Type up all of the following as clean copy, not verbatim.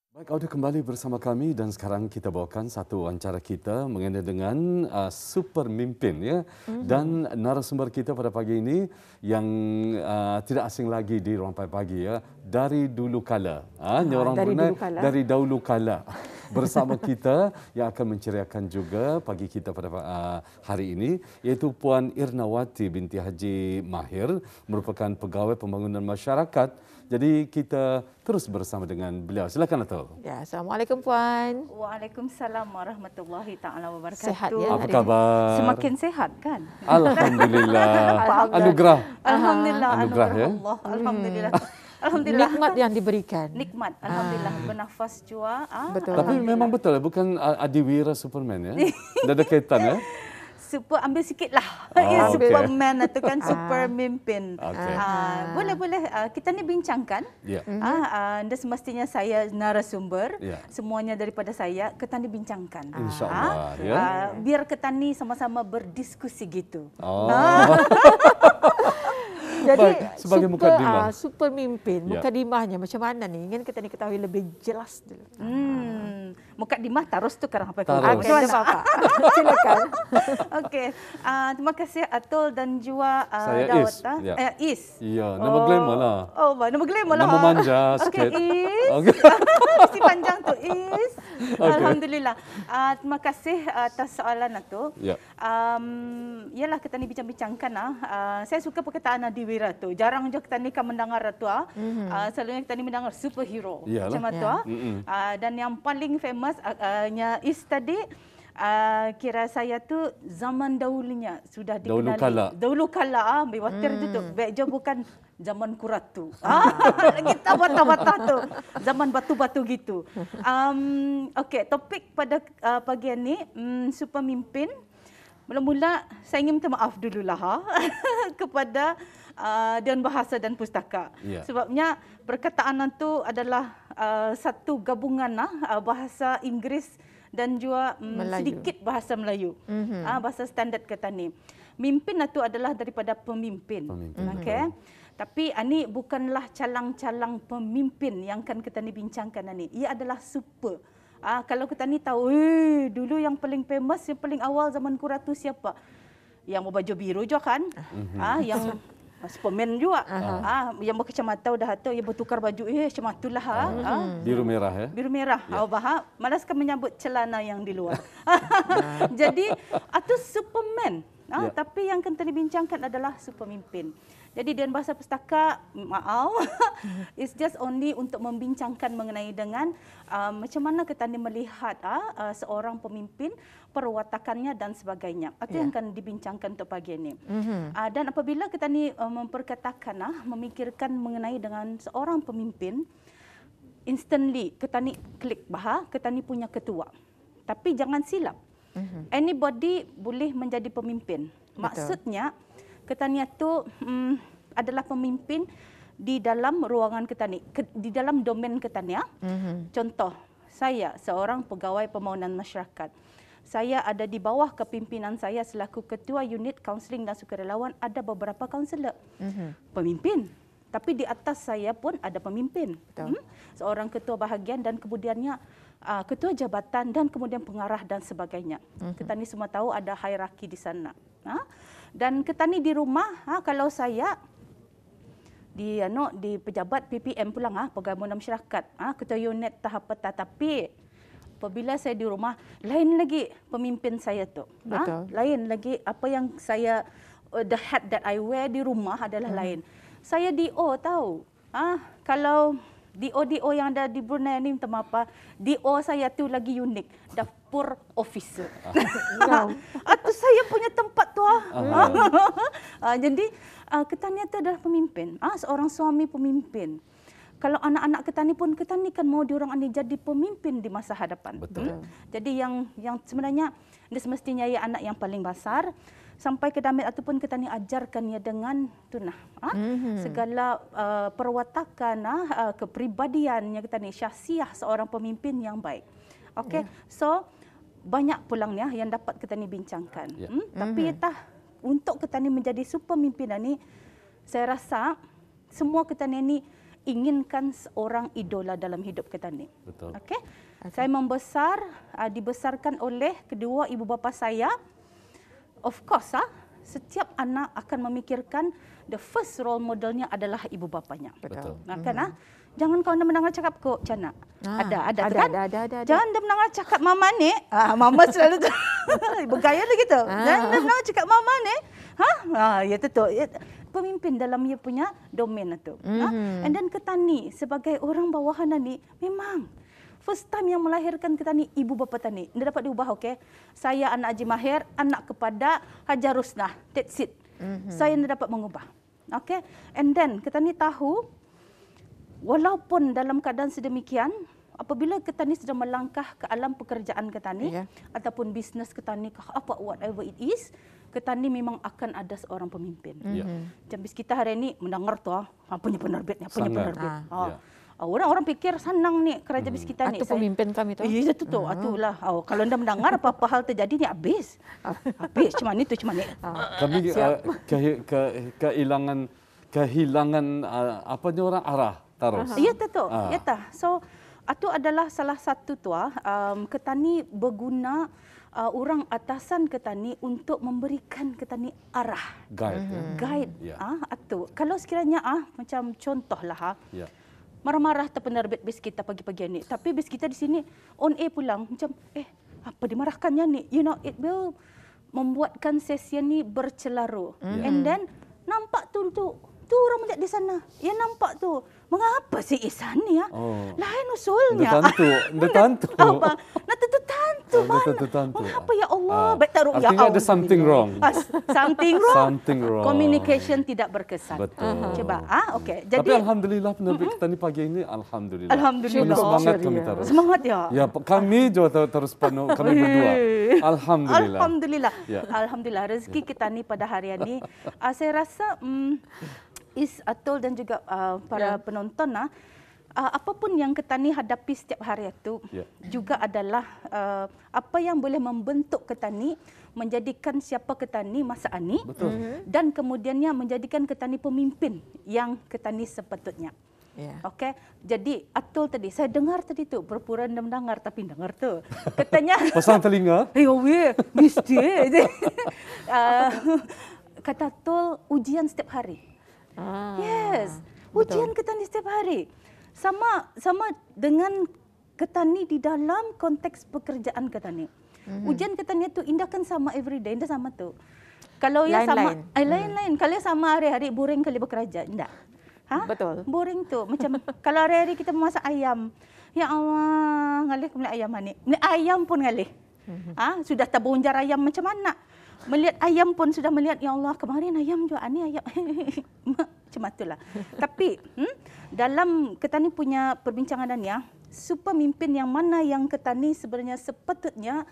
Baik, audio kembali bersama kami dan sekarang kita bawakan satu wawancara kita mengenai dengan super mimpin ya. Dan narasumber kita pada pagi ini yang tidak asing lagi di Ruang Pagi ya, dari dulu kala. Orang Brunei dari dahulu kala. Bersama kita yang akan menceriakan juga pagi kita pada hari ini iaitu Puan Irnawati binti Haji Mahir, merupakan pegawai pembangunan masyarakat. Jadi kita terus bersama dengan beliau. Silakan Atul. Ya, Assalamualaikum Puan. Waalaikumsalam warahmatullahi taala wabarakatuh. Sehat ya? Apa khabar? Semakin sehat kan? Alhamdulillah. Anugerah. Alhamdulillah. Anugerah ya. Allah. Alhamdulillah. Alhamdulillah. Nikmat yang diberikan. Nikmat. Alhamdulillah. Bernafas jua. Betul. Tapi memang betul ya, bukan Adiwira Superman ya. Tidak ada kaitan ya. Super ambil sikit lah. Oh, Superman itu kan super mimpin. Okay. Boleh. Kita ni bincangkan. Ya. Dan semestinya saya narasumber. Ya. Semuanya daripada saya. Kita ni bincangkan. InsyaAllah. Ya. Biar kita ni sama-sama berdiskusi gitu. Oh. Jadi Baik, sebagai mukadimah. super mimpin, Ya. mukadimahnya macam mana nih? Ingin kita ketahui lebih jelas dulu. Mukadimah tarus tu kerang apa? Tarus. Okey, tak apa. Silakan. Okey, terima kasih Atul dan juga Saya Daud. Is. Ya. Is. Ya, nama glamour lah. Oh, nama glamour lah. Nama manja Okey, sikit. Is. Okey. Si panjang tu Is. Alhamdulillah. Terima kasih atas soalan Atul. Ya. Yalah kita ni bincang-bincangkan saya suka perkataan Adiwira tu. Jarang je kita ni kan mendengar tu selalunya kita ni mendengar superhero. Iyalah. Macam tu. Dan yang paling famous Is tadi kira saya tu zaman dahulunya sudah dikenali. Dahulu kala Biwatir tu bejo bukan zaman kuratu. Kita bata-bata tu. Zaman batu-batu gitu. Okey, topik pada pagi ini super mimpin. Mula-mula saya ingin minta maaf dululah kepada Dewan Bahasa dan Pustaka. Yeah. Sebabnya perkataan itu adalah satu gabungan bahasa Inggeris dan juga sedikit bahasa Melayu. Bahasa standard kata ni. Mimpin itu adalah daripada pemimpin. Okey. Tapi ini bukanlah calang-calang pemimpin yang akan kita ni bincangkan ini. Ia adalah super. Kalau kita ni tahu, dulu yang paling famous, yang paling awal zaman kuratu siapa? Yang berbaju biru juga kan? Yang Superman juga. Yang berkacamata udah tu, yang bertukar baju, macam itulah. Biru merah ya. Biru merah. Ya. Malaskan menyambut celana yang di luar. Jadi, itu Superman. Tapi yang kita dibincangkan adalah supermimpin. Jadi Dewan Bahasa Pustaka, maaf, it's just only untuk membincangkan mengenai dengan macam mana kita ni melihat seorang pemimpin, perwatakannya dan sebagainya. Itu yang akan dibincangkan untuk pagi ini. Dan apabila kita ni memperkatakan, memikirkan mengenai dengan seorang pemimpin, instantly kita ni klik kita ni punya ketua. Tapi jangan silap. Anybody boleh menjadi pemimpin. Maksudnya, ketania itu adalah pemimpin di dalam ruangan ketani, di dalam domain ketania. Contoh, saya seorang pegawai pembangunan masyarakat. Saya ada di bawah kepimpinan saya selaku ketua unit kaunseling dan sukarelawan, ada beberapa kaunselor. Pemimpin. Tapi di atas saya pun ada pemimpin. Seorang ketua bahagian dan kemudiannya ketua jabatan dan kemudian pengarah dan sebagainya. Kita ni semua tahu ada hierarki di sana. Dan kita ni di rumah, kalau saya di pejabat PPM pulang, pegawai masyarakat, ketua unit tahap peta. Tapi apabila saya di rumah, lain lagi pemimpin saya tu. Lain lagi apa yang saya, the hat that I wear di rumah adalah lain. Saya DO tahu. Kalau DO yang ada di Brunei ni minta maaf, DO saya tu lagi unik, dapur officer. Itu saya punya tempat tu. Jadi kita ni tu adalah pemimpin. Seorang suami pemimpin. Kalau anak-anak kita ni pun, kita ni kan mau diorang ni jadi pemimpin di masa hadapan. Betul. Jadi yang sebenarnya dia semestinya ia anak yang paling besar. Sampai ke damit ataupun kita ni ajarkan ia dengan tunah segala perwatakan kepribadiannya kita ni syahsiah seorang pemimpin yang baik. Okey. So banyak pulangnya yang dapat kita ni bincangkan. Tapi untuk kita ni menjadi super pimpinan ni, saya rasa semua kita ni inginkan seorang idola dalam hidup kita ni. Betul. Okey. Saya membesar, dibesarkan oleh kedua ibu bapa saya. Of course, setiap anak akan memikirkan the first role modelnya adalah ibu bapanya. Betul. Kan? Jangan kau mendengar cakap kok, Cana. Ada kan? Ada. Jangan dia mendengar cakap mama ni. Mama selalu bergaya lah gitu. Jangan dia mendengar cakap mama ni. Ya tentu. Pemimpin dalam ia punya domain itu. And then Ketani sebagai orang bawahan ni memang first time yang melahirkan kita ni ibu bapa tani. Dia dapat diubah, okey. Saya anak Haji Mahir, anak kepada Hajar Rusnah. That's it. Saya tidak dapat mengubah. Okey. And then kita ni tahu walaupun dalam keadaan sedemikian, apabila kita ni sudah melangkah ke alam pekerjaan kita ni ataupun bisnes kita ni, apa whatever it is, kita ni memang akan ada seorang pemimpin. Macam kita hari ni mendengar tu, punya penerbit. Orang-orang fikir senang ni kerja bis kita ni. Itu pemimpin kami tu. Ya, itu tu. Itulah. Kalau anda mendengar apa-apa hal terjadi ni habis. Habis cuma ni tu cuma ni. Kami kehilangan apa ni orang arah terus. Ya tu. Ya tah. So itu adalah salah satu tu Ketani berguna orang atasan Ketani untuk memberikan Ketani arah. Guide. Itu. Kalau sekiranya macam contohlah marah-marah penerbit bis kita pagi-pagi ni. Tapi bis kita di sini on air pulang macam apa dimarahkannya ni? You know, it will membuatkan sesi ni bercelaru. And then nampak tu orang melihat di sana. Ya nampak tu. Mengapa si Ihsan ni lain usulnya. Dia tantu. Apa? Tentu mengapa ya Allah? Baik taruh ya Allah. Artinya ada something wrong. Something wrong. Communication tidak berkesan. Betul. Coba. Okey. Jadi tapi alhamdulillah penerbit kita ni pagi ini alhamdulillah. Alhamdulillah. Semangat kami terus. Semangat ya. Ya, kami juga terus penuh kami berdua. Alhamdulillah. Alhamdulillah rezeki kita ni pada hari ini saya rasa Atul dan juga para penonton apapun yang Ketani hadapi setiap hari itu juga adalah apa yang boleh membentuk Ketani menjadikan siapa Ketani masa ini dan kemudiannya menjadikan Ketani pemimpin yang Ketani sepatutnya. Okey. Jadi Atul tadi saya dengar tadi tu berpura mendengar tapi dengar tu. Katanya pasang telinga. Mesti. Kata Atul ujian setiap hari. Yes. Ujian Ketani setiap hari. Sama dengan Ketani di dalam konteks pekerjaan Ketani. Ujian Ketani itu indah kan sama everyday, indah sama tu. Kalau ya sama lain-lain. Kalau sama hari-hari boring kali bekerja, indah. Betul. Boring tu. Macam kalau hari-hari kita memasak ayam. Ya Allah, ngalih kemana ayam ni. Ayam pun ngalih. Sudah terbunjar ayam macam mana? Melihat ayam pun sudah melihat, ya Allah kemarin ayam juga, ni ayam. Macam itulah. Tapi dalam Ketani punya perbincangan ni pemimpin yang mana yang Ketani sebenarnya sepatutnya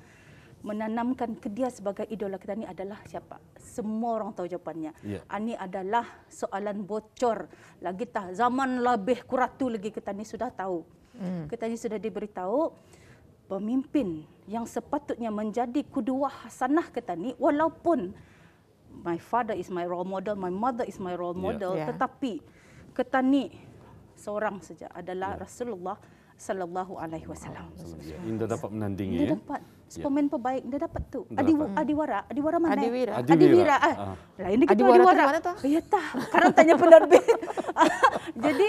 menanamkan ke dia sebagai idola Ketani adalah siapa? Semua orang tahu jawapannya. Ini adalah soalan bocor. Lagi tah zaman lebih kuratu lagi Ketani sudah tahu. Ketani sudah diberitahu pemimpin yang sepatutnya menjadi qudwah hasanah Ketani, walaupun my father is my role model, my mother is my role model, tetapi Ketani seorang saja adalah Rasulullah sallallahu alaihi wasallam. Indah dapat menandingi. Dia dapat pemain terbaik, dia dapat tu. Adiwara mana? Adiwira. Lain dia Adiwara. Ya tah, sekarang tanya penerbit. Jadi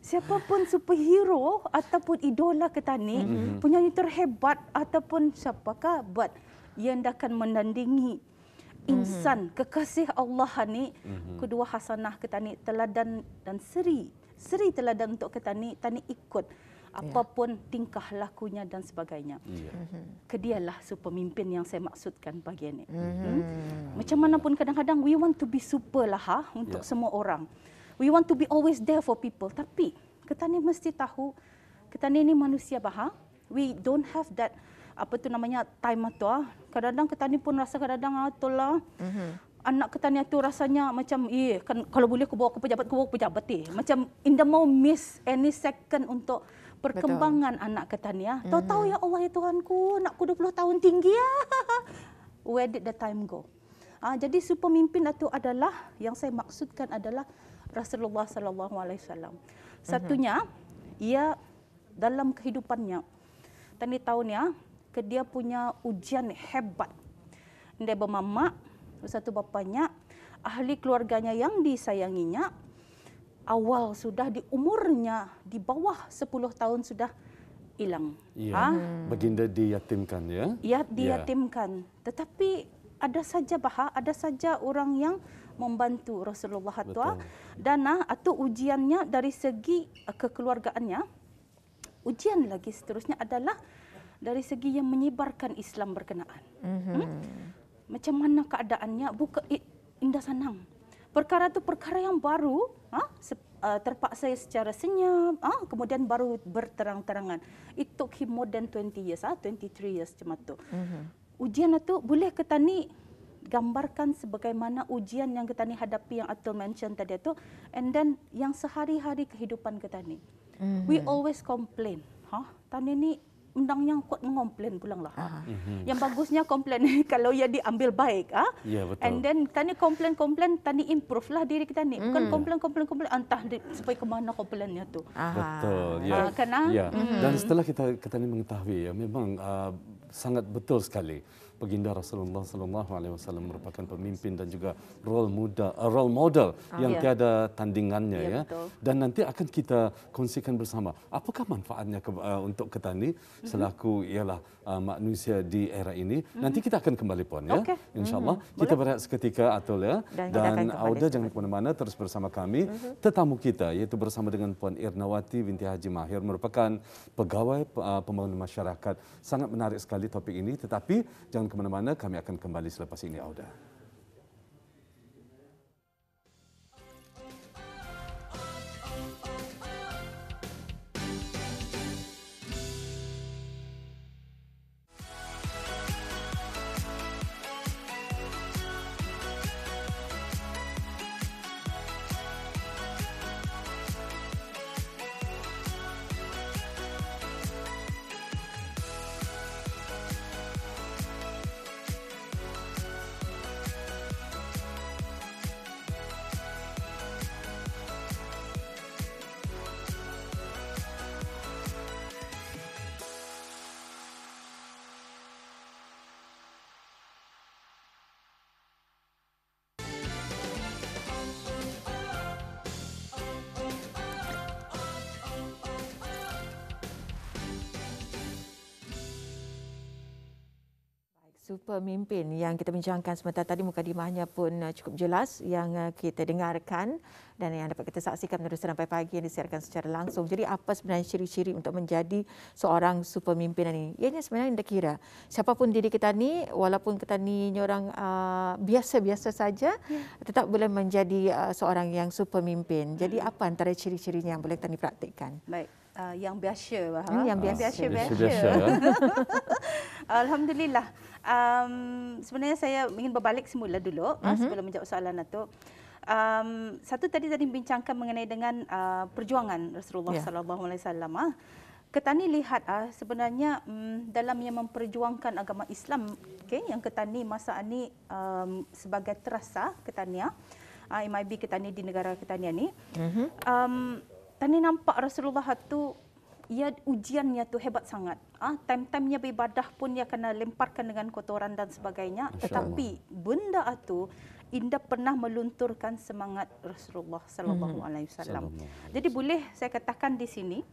siapapun superhero ataupun idola Ketani, penyanyi terhebat ataupun siapakah buat yang akan menandingi insan kekasih Allah ni, kedua hasanah Ketani, teladan dan seri teladan untuk Ketani, Tani ikut apapun tingkah lakunya dan sebagainya. Kedialah pemimpin yang saya maksudkan pagi ini. Macam mana pun kadang-kadang we want to be super lah untuk semua orang. We want to be always there for people. Tapi Ketani mesti tahu, Ketani ni manusia we don't have that time tu. Kadang-kadang Ketani pun rasa kadang-kadang itulah. Anak Ketani tu rasanya macam kan kalau boleh aku bawa ke pejabat macam indah mau miss any second untuk perkembangan anak Ketani Tahu-tahu ya Allah ya Tuhanku, anakku 20 tahun tinggi Where did the time go? Jadi pemimpin itu adalah yang saya maksudkan adalah Rasulullah sallallahu alaihi wasallam. Satunya, ia dalam kehidupannya, tani tahunnya, dia punya ujian hebat. Dia bermamak, satu bapaknya, ahli keluarganya yang disayanginya, awal sudah di umurnya di bawah 10 tahun sudah hilang. Ya, baginda diyatimkan ya. Ya, diyatimkan. Tetapi ada saja orang yang membantu Rasulullah itu. Dan atau ujiannya dari segi kekeluargaannya. Ujian lagi seterusnya adalah dari segi yang menyebarkan Islam berkenaan. Macam mana keadaannya? Bukan indah senang. Perkara itu perkara yang baru, terpaksa secara senyap, kemudian baru berterang-terangan. It took him more than 20 years, 23 years macam tu. Ujian itu boleh kita ni gambarkan sebagaimana ujian yang kita ni hadapi yang Atul mention tadi itu, and then yang sehari-hari kehidupan kita ni. We always complain. Tani ni undang yang kuat mengomplain pulang lah. Yang bagusnya komplain kalau ia diambil baik. Ya, betul. And then tani komplain, tani improve lah diri kita ni. Bukan komplain, entah sampai ke mana komplainnya tu. Betul. Ya. Dan setelah kita ni mengetahui, ya, memang sangat betul sekali. Baginda Rasulullah SAW merupakan pemimpin dan juga role model yang tiada tandingannya, ya. Dan nanti akan kita kongsikan bersama apakah manfaatnya untuk kita ni selaku ialah manusia di era ini. Nanti kita akan kembali pun, ya. InsyaAllah. Kita berehat seketika, Atul, ya. Dan Auda jangan ke mana-mana, terus bersama kami. Tetamu kita iaitu bersama dengan Puan Irnawati binti Haji Mahir, merupakan pegawai pembangunan masyarakat. Sangat menarik sekali topik ini, tetapi jangan ke mana-mana, kami akan kembali selepas ini, Auda. Pemimpin yang kita bincangkan sebentar tadi, mukadimahnya pun cukup jelas yang kita dengarkan dan yang dapat kita saksikan menerusi sampai pagi yang disiarkan secara langsung. Jadi apa sebenarnya ciri-ciri untuk menjadi seorang superpemimpin ini? Ianya sebenarnya anda kira siapapun diri kita ni, walaupun kita ni orang biasa-biasa saja, tetap boleh menjadi seorang yang superpemimpin. Jadi apa antara ciri-cirinya yang boleh kita praktikkan? Baik. Yang biasa, yang biasa. Alhamdulillah. Sebenarnya saya ingin berbalik semula dulu sebelum menjawab soalan itu. Satu tadi bincangkan mengenai dengan perjuangan Rasulullah SAW. Kita ni lihat sebenarnya dalam yang memperjuangkan agama Islam, yang kita ni masa ni sebagai terasa kita ni, MIB kita ni di negara kita ni. Tani nampak Rasulullah tu, ia ujiannya tu hebat sangat. Time-timenya beribadah pun dia kena lemparkan dengan kotoran dan sebagainya. Tetapi benda itu indah pernah melunturkan semangat Rasulullah Sallallahu Alaihi Wasallam. Jadi boleh saya katakan di sini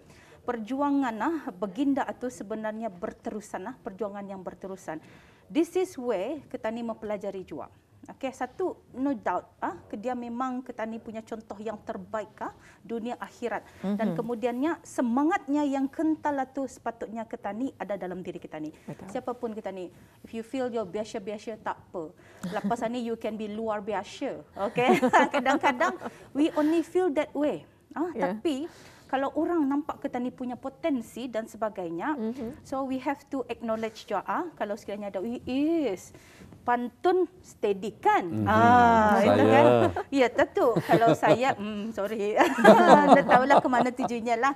perjuangan baginda itu sebenarnya berterusan, perjuangan yang berterusan. This is where kita ni mempelajari juga. Satu, no doubt, dia memang kita ni punya contoh yang terbaik dunia akhirat. Dan kemudiannya semangatnya yang kental itu sepatutnya kita ni ada dalam diri kita ni. Siapapun kita ni, if you feel you're biasa-biasa, tak apa. Lepas ni you can be luar biasa. Kadang-kadang we only feel that way. Tapi kalau orang nampak kita ni punya potensi dan sebagainya, so we have to acknowledge juga. Kalau sekiranya ada, pantun steady kan? Itu kan? Ya, tentu. Kalau saya, sorry, dah tahulah ke mana tujuannya lah.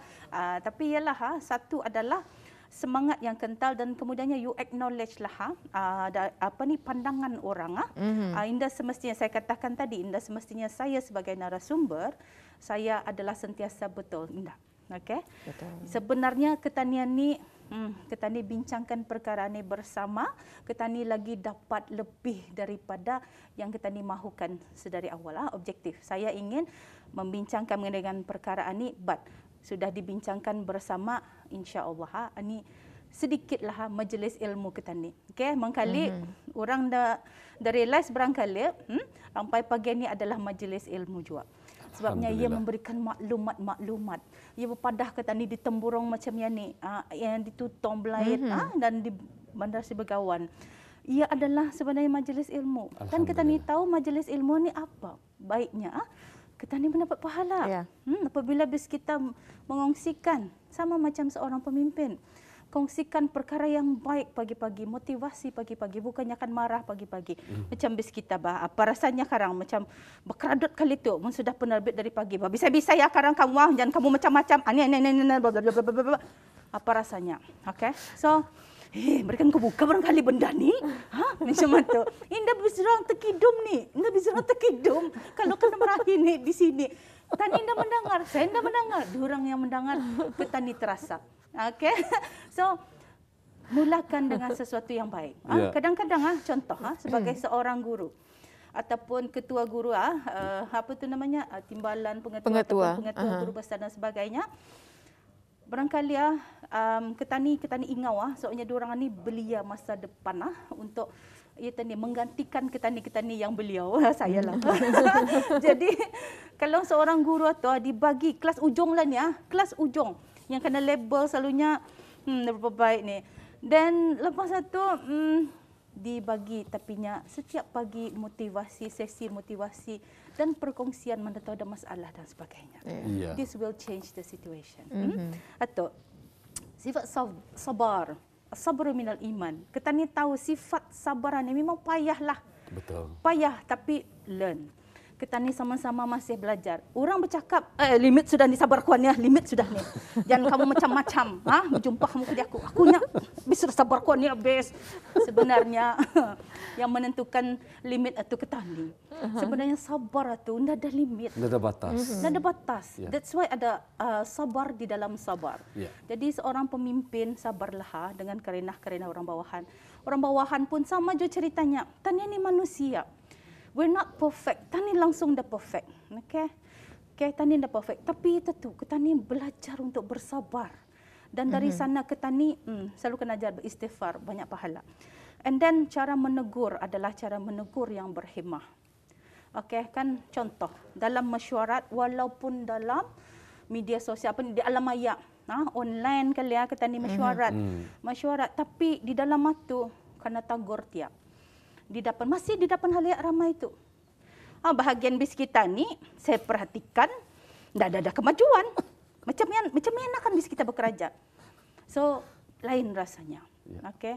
Tapi ialah satu adalah semangat yang kental dan kemudiannya you acknowledge lah pandangan orang indah semestinya saya katakan tadi, indah semestinya saya sebagai narasumber saya adalah sentiasa betul indah. Okey. Sebenarnya ketanian ni kita ni bincangkan perkara ni bersama, kita ni lagi dapat lebih daripada yang kita ni mahukan sedari awal objektif. Saya ingin membincangkan dengan perkara ni, but sudah dibincangkan bersama, insya-Allah ini sedikitlah majlis ilmu kita ni. Okey, mangkali orang dah realize barangkali sampai pagi ni adalah majlis ilmu juga. Sebabnya ia memberikan maklumat-maklumat. Ia berpadah kata ni ditemburung macam yang ni, yang ditutung belait dan di Madrasah Begawan. Ia adalah sebenarnya majlis ilmu. Dan kita ni tahu majlis ilmu ni apa baiknya. Kita ni mendapat pahala. Apabila bis kita mengongsikan sama macam seorang pemimpin. Kongsikan perkara yang baik pagi-pagi, motivasi pagi-pagi, bukannya akan marah pagi-pagi. Macam bis kita apa rasanya karang macam berkeradut kali tu, sudah penerbit dari pagi. Bisa-bisa ya karang kamu, jangan kamu macam-macam. Apa rasanya? Okey. So, mereka kebuka barangkali benda ni. Macam tu. Indah berserang terkidum ni. Indah berserang terkidum. Kalau kena merahi ni di sini. Tani indah mendengar, saya indah mendengar. Diorang yang mendengar, kita ni terasa. Okey. So, mulakan dengan sesuatu yang baik. Kadang-kadang contoh sebagai seorang guru ataupun ketua guru apa tu namanya timbalan pengetua guru besar dan sebagainya. Barangkali kita ni ingau soalnya diorang ni belia masa depan untuk menggantikan kita ni yang beliau saya lah. Jadi kalau seorang guru atau dibagi kelas ujung lah ni kelas ujung yang kena label selalunya berapa baik ni. Dan lepas itu dibagi tapinya setiap pagi motivasi, sesi motivasi dan perkongsian mana tahu ada masalah dan sebagainya. This will change the situation. Atau sifat sabar, sabar minal iman. Kita ni tahu sifat sabar ni memang payahlah. Betul. Payah tapi learn. Kita ni sama-sama masih belajar. Orang bercakap, limit sudah ni sabar kuan ya, limit sudah ni. Jangan kamu macam-macam, berjumpa kamu ke aku. Akunya bis sudah sabar kuan ni habis. Sebenarnya yang menentukan limit itu kita ni. Sebenarnya sabar itu tidak ada limit. Tidak ada batas. Tidak ada batas. That's why ada sabar di dalam sabar. Jadi seorang pemimpin sabarlah dengan karenah-karenah orang bawahan. Orang bawahan pun sama juga ceritanya. Tanya ni manusia. We're not perfect. Tani langsung dah perfect. Okay, tani dah perfect. Tapi itu tu, kita ni belajar untuk bersabar. Dan dari sana kita ni selalu kena ajar beristighfar, banyak pahala. And then cara menegur adalah cara menegur yang berhikmah. Okay, kan contoh dalam mesyuarat walaupun dalam media sosial apa di alam maya, online kali kita ni mesyuarat. Mesyuarat tapi di dalam itu kena tagur tiap. Masih di depan halayak ramai itu. Bahagian bis kita ni saya perhatikan dah ada kemajuan. Macam mana kan bis kita bekerja. So lain rasanya. Okey.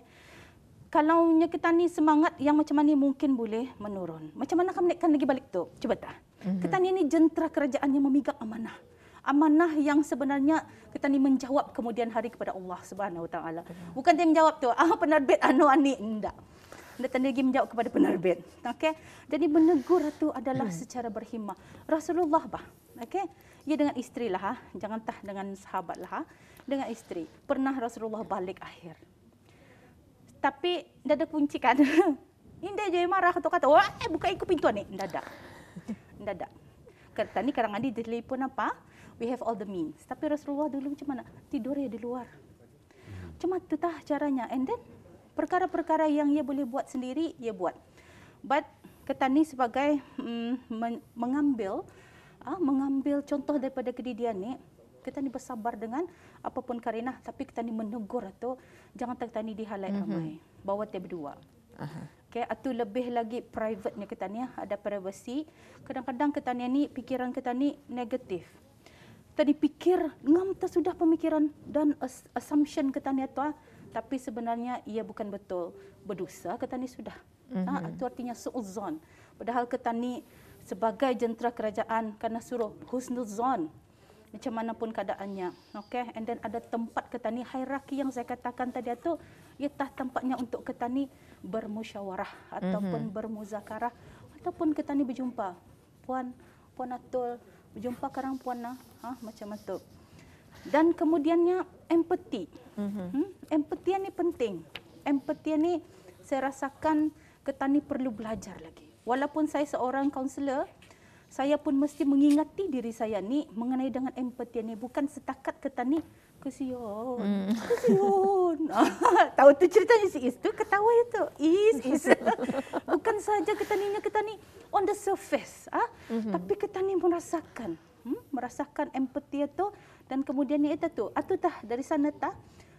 Kalau kita ni semangat yang macam mana mungkin boleh menurun. Macam mana kamu naikkan lagi balik tu? Cuba dah. Kita ni jentera kerajaan yang memegang amanah. Amanah yang sebenarnya kita ni menjawab kemudian hari kepada Allah Subhanahu Wa Taala. Bukan dia menjawab tu, penerbit ani enggak. Dan lagi menjawab kepada penerbit. Okey. Jadi menegur itu adalah secara berhikmah. Rasulullah okey. Ia dengan isteri lah, jangan dengan sahabat lah, dengan isteri. Pernah Rasulullah balik akhir. Tapi tidak ada kunci kan. Indah je marah kata, wah buka ikut pintu ni. Tidak ada. Kata ni kadang ada telefon apa? We have all the means. Tapi Rasulullah dulu macam mana? Tidur ya di luar. Cuma itu tah caranya. And then perkara-perkara yang ia boleh buat sendiri, ia buat. But kita ni sebagai mengambil contoh daripada kejadian ni, kita ni bersabar dengan apapun karenah, tapi kita ni menegur atau jangan kita ni di halayak ramai. Bawa dia berdua. Okay, atau lebih lagi private-nya kita ni, ada privacy. Kadang-kadang kita ni pikiran kita ni negatif. Tadi pikir, ngam tak sudah pemikiran dan assumption kita ni atau tapi sebenarnya ia bukan betul. Berdosa kita ni sudah. Itu artinya su'uzzon. Padahal kita ni sebagai jentera kerajaan kena suruh husnuzon. macam mana pun keadaannya. Okay? And then ada tempat ketani, hierarki yang saya katakan tadi itu, ialah tempatnya untuk ketani bermusyawarah ataupun bermuzakarah ataupun ketani berjumpa. Puan Atul, berjumpa karang Puan macam itu. Dan kemudiannya empati. Empati ini penting. Empati ini saya rasakan ketani perlu belajar lagi. Walaupun saya seorang kaunselor, saya pun mesti mengingati diri saya ni mengenai dengan empati ni, bukan setakat ketani kesian. Tahu tu ceritanya si Is tu ketawa itu. Is. Bukan saja ketani on the surface, tapi ketani merasakan, merasakan empati itu, dan kemudian itu tu, atutah dari sana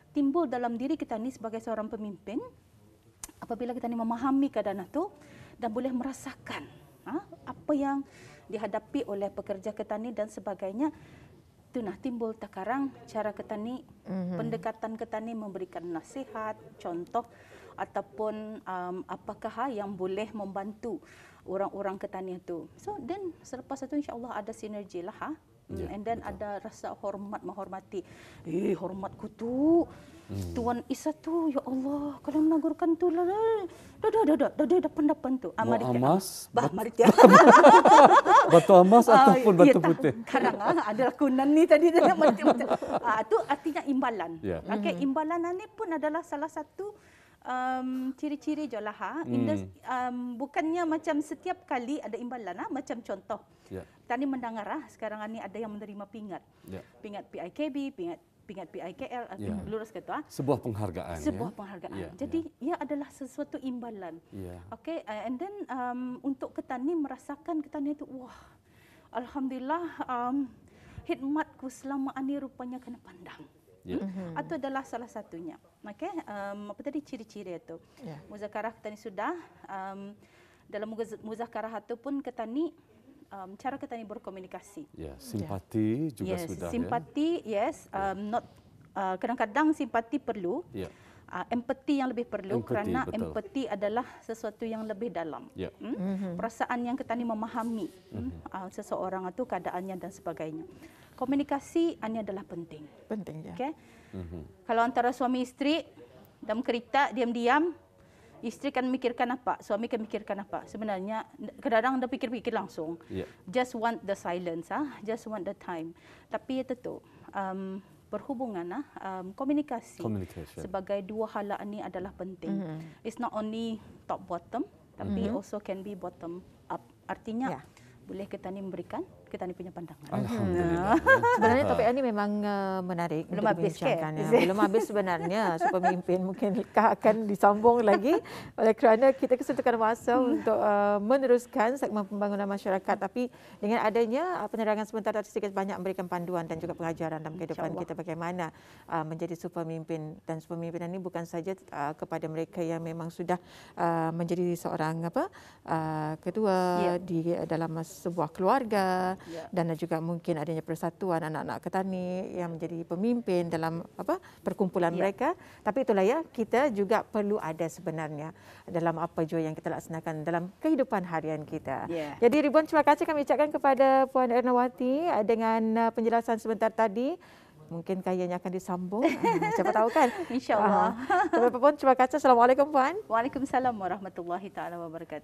timbul dalam diri kita ni sebagai seorang pemimpin. Apabila kita ni memahami keadaan itu dan boleh merasakan apa yang dihadapi oleh pekerja ketani dan sebagainya, itu timbul takarang cara ketani, pendekatan ketani memberikan nasihat, contoh ataupun apakah yang boleh membantu orang-orang ketani itu. So then selepas itu insya-Allah ada sinergi lah. And then ada rasa hormat, menghormati. Hormatku tu Tuan Isa tu, ya Allah, kalau menagurkan tu lah, dah pendapan tu. Mau emas, batu emas ataupun batu putih. Karang ada lakonan ni tadi macam tu artinya imbalan. Okey, imbalan ni pun adalah salah satu ciri-ciri je lah. Bukannya macam setiap kali ada imbalan, macam contoh. Tadi mendengar sekarang ni ada yang menerima pingat. Pingat PIKB, pingat PIKL atau lurus ke tu. Sebuah penghargaan. Penghargaan. Jadi ia adalah sesuatu imbalan. Okey, and then untuk ketani merasakan ketani itu, wah, alhamdulillah, khidmatku selama ini rupanya kena pandang. Itu adalah salah satunya. Okey, apa tadi ciri-ciri itu? Muzakarah ketani sudah. Dalam muzakarah itu pun ketani, cara ketani berkomunikasi. Simpati juga sudah. Simpati, kadang-kadang simpati perlu. Empati yang lebih perlu, kerana empati adalah sesuatu yang lebih dalam. Perasaan yang ketani memahami seseorang itu, keadaannya dan sebagainya. Komunikasi ini adalah penting. Okay? Kalau antara suami isteri dalam kereta diam-diam, isteri kan mikirkan apa, suami kan mikirkan apa. Sebenarnya kadang-kadang dah pikir-pikir langsung. Just want the silence, just want the time. Tapi itu tu berhubungan, komunikasi sebagai dua hala ini adalah penting. It's not only top bottom, tapi also can be bottom up. Artinya boleh kita ni memberikan kita ni punya pandangan. Alhamdulillah. Sebenarnya topik ini memang menarik belum untuk habis dibincangkan. Belum habis sebenarnya. Pemimpin mungkin akan disambung lagi oleh kerana kita kesentukan masa untuk meneruskan segmen pembangunan masyarakat. Tapi dengan adanya penerangan sebentar tadi, sedikit banyak memberikan panduan dan juga pengajaran dalam kehidupan kita bagaimana menjadi superpemimpin. Dan superpemimpinan ini bukan saja kepada mereka yang memang sudah menjadi seorang ketua di dalam sebuah keluarga, dan juga mungkin adanya persatuan anak-anak ketani yang menjadi pemimpin dalam perkumpulan mereka. Tapi itulah kita juga perlu ada sebenarnya dalam apa jua yang kita laksanakan dalam kehidupan harian kita. Jadi ribuan terima kasih kami ucapkan kepada Puan Ernawati dengan penjelasan sebentar tadi. Mungkin kayaknya akan disambung. Siapa tahu kan? InsyaAllah. Terima kasih. Assalamualaikum Puan. Waalaikumsalam warahmatullahi taala wabarakatuh.